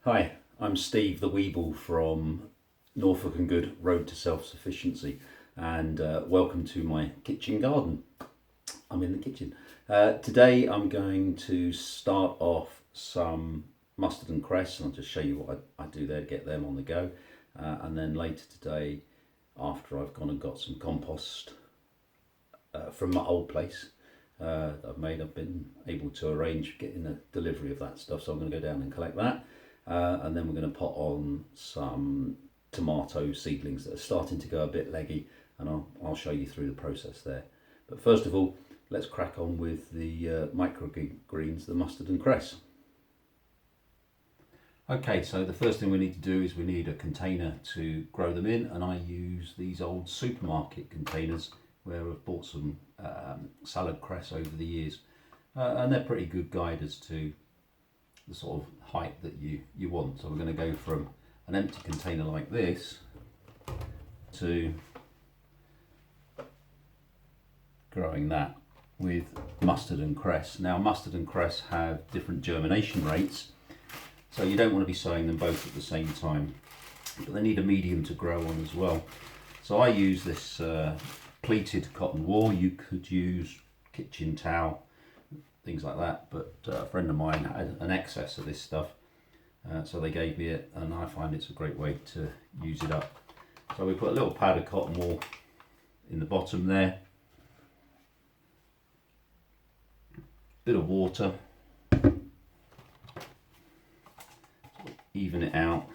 Hi, I'm Steve the Weeble from Norfolk and Good Road to Self-Sufficiency, and welcome to my kitchen garden. I'm in the kitchen. Today I'm going to start off some mustard and cress, and I'll just show you what I do there to get them on the go. And then later today, after I've gone and got some compost from my old place I've been able to arrange getting the delivery of that stuff, so I'm going to go down and collect that. And then we're going to put on some tomato seedlings that are starting to go a bit leggy, and I'll show you through the process there. But first of all, let's crack on with the microgreens, the mustard and cress. Okay, so the first thing we need to do is we need a container to grow them in, and I use these old supermarket containers where I've bought some salad cress over the years, and they're pretty good guide as to the sort of height that you want. So we're going to go from an empty container like this to growing that with mustard and cress. Now mustard and cress have different germination rates, so you don't want to be sowing them both at the same time, but they need a medium to grow on as well. So I use this pleated cotton wool. You could use kitchen towel, things like that, but a friend of mine had an excess of this stuff, so they gave me it, and I find it's a great way to use it up. So we put a little pad of cotton wool in the bottom there, bit of water, even it out.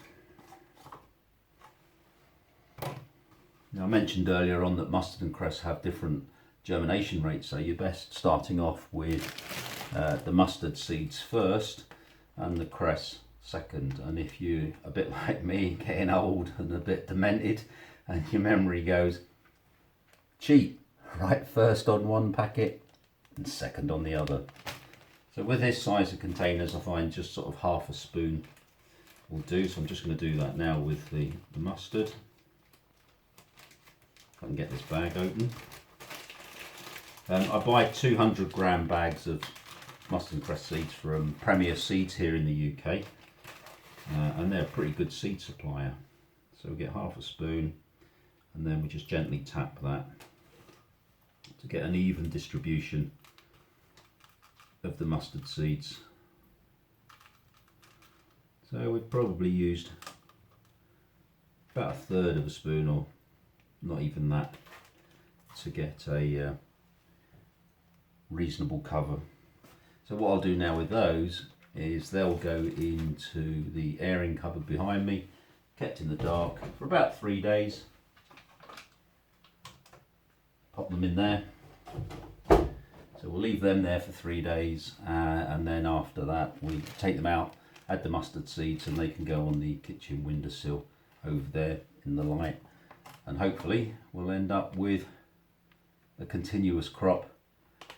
Now I mentioned earlier on that mustard and cress have different germination rates, so you're best starting off with the mustard seeds first and the cress second. And if you're a bit like me, getting old and a bit demented, and your memory goes, cheat, right first on one packet and second on the other. So with this size of containers, I find just sort of half a spoon will do. So I'm just going to do that now with the mustard. If I can get this bag open. I buy 200-gram bags of mustard and cress seeds from Premier Seeds here in the UK, and they're a pretty good seed supplier. So we get half a spoon, and then we just gently tap that to get an even distribution of the mustard seeds. So we've probably used about a third of a spoon, or not even that, to get a reasonable cover. So what I'll do now with those is they'll go into the airing cupboard behind me, kept in the dark for about 3 days. Pop them in there. So we'll leave them there for 3 days, and then after that we take them out, add the mustard seeds, and they can go on the kitchen windowsill over there in the light, and hopefully we'll end up with a continuous crop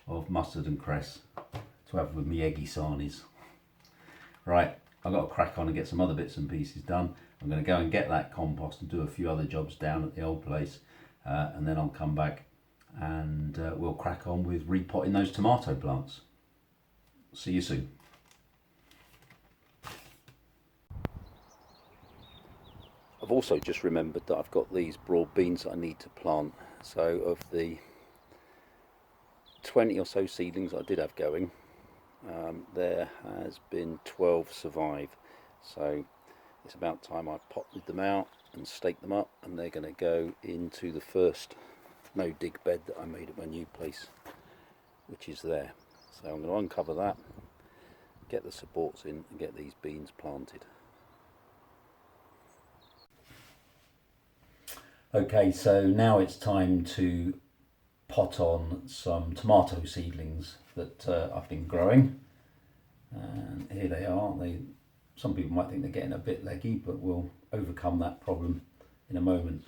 of mustard and cress to have with me eggy sarnies. Right, I've got to crack on and get some other bits and pieces done. I'm going to go and get that compost and do a few other jobs down at the old place, and then I'll come back and we'll crack on with repotting those tomato plants. See you soon. I've also just remembered that I've got these broad beans that I need to plant. So of the 20 or so seedlings I did have going, there has been 12 survive. So it's about time I potted them out and staked them up, and they're going to go into the first no dig bed that I made at my new place, which is there. So I'm going to uncover that, get the supports in, and get these beans planted. Okay, so now it's time to pot on some tomato seedlings that I've been growing, and here they are. Some people might think they're getting a bit leggy, but we'll overcome that problem in a moment.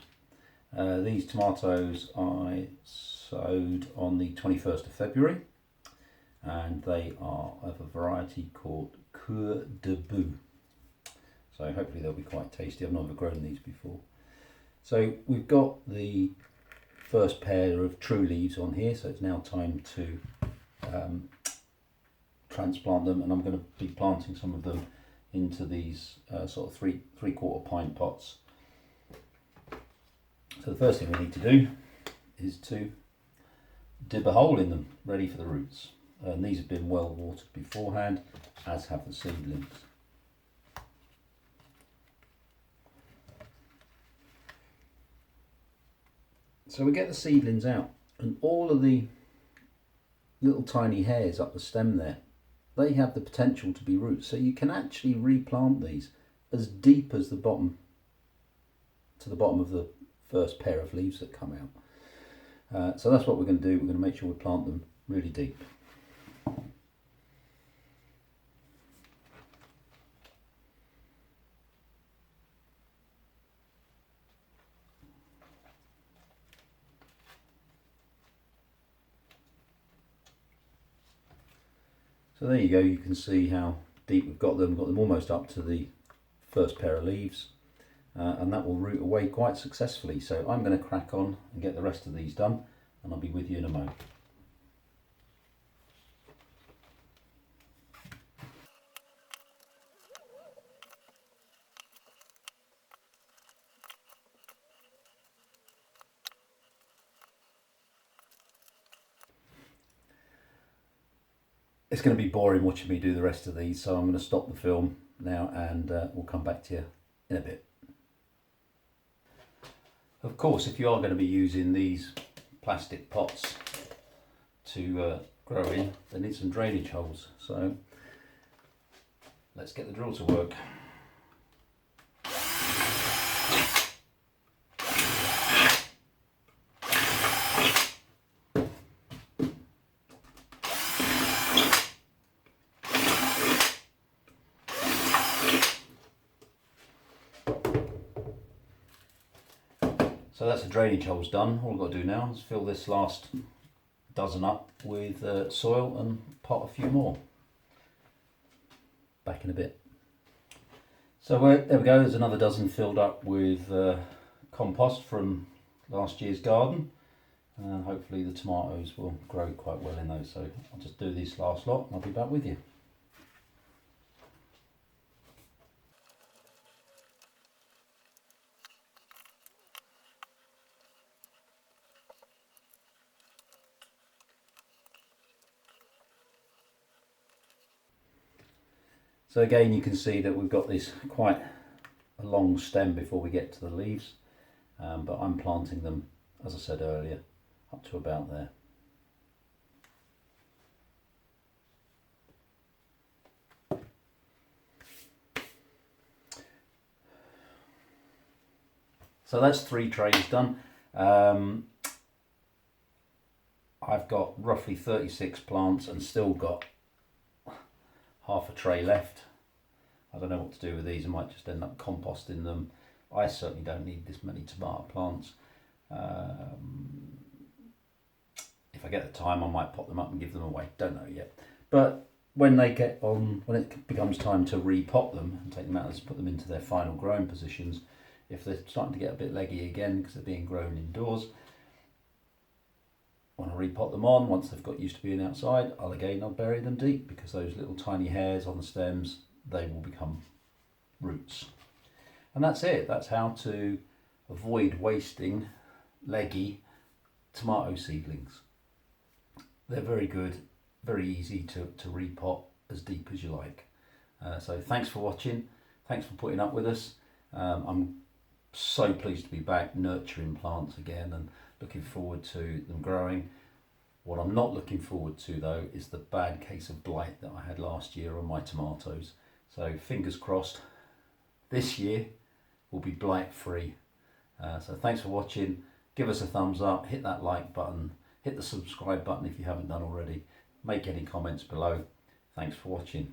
These tomatoes I sowed on the 21st of February, and they are of a variety called Coeur de Boue. So hopefully they'll be quite tasty. I've never grown these before. So we've got the first pair of true leaves on here, so it's now time to transplant them, and I'm going to be planting some of them into these sort of three-quarter pint pots. So the first thing we need to do is to dib a hole in them, ready for the roots. And these have been well watered beforehand, as have the seedlings. So we get the seedlings out, and all of the little tiny hairs up the stem there, they have the potential to be roots. So you can actually replant these as deep as the bottom, to the bottom of the first pair of leaves that come out. So that's what we're going to do. We're going to make sure we plant them really deep. So there you go, you can see how deep we've got them. We've got them almost up to the first pair of leaves, and that will root away quite successfully. So I'm going to crack on and get the rest of these done, and I'll be with you in a moment. It's going to be boring watching me do the rest of these, so I'm going to stop the film now, and we'll come back to you in a bit. Of course, if you are going to be using these plastic pots to grow in, they need some drainage holes. So let's get the drill to work. So that's the drainage holes done. All I've got to do now is fill this last dozen up with soil and pot a few more. Back in a bit. So there we go, there's another dozen filled up with compost from last year's garden. And hopefully the tomatoes will grow quite well in those. So I'll just do this last lot and I'll be back with you. So again, you can see that we've got this quite a long stem before we get to the leaves, but I'm planting them, as I said earlier, up to about there. So that's 3 trays done. I've got roughly 36 plants and still got half a tray left. I don't know what to do with these. I might just end up composting them. I certainly don't need this many tomato plants. If I get the time, I might pop them up and give them away. Don't know yet. But when they get on, when it becomes time to repot them and take them out and put them into their final growing positions, if they're starting to get a bit leggy again because they're being grown indoors, when I repot them on, once they've got used to being outside, I'll bury them deep, because those little tiny hairs on the stems, they will become roots. And that's it. That's how to avoid wasting leggy tomato seedlings. They're very good, very easy to repot as deep as you like. So thanks for watching. Thanks for putting up with us. I'm so pleased to be back nurturing plants again and looking forward to them growing. What I'm not looking forward to though is the bad case of blight that I had last year on my tomatoes. So fingers crossed this year will be blight free. So thanks for watching. Give us a thumbs up, hit that like button, hit the subscribe button if you haven't done already. Make any comments below. Thanks for watching.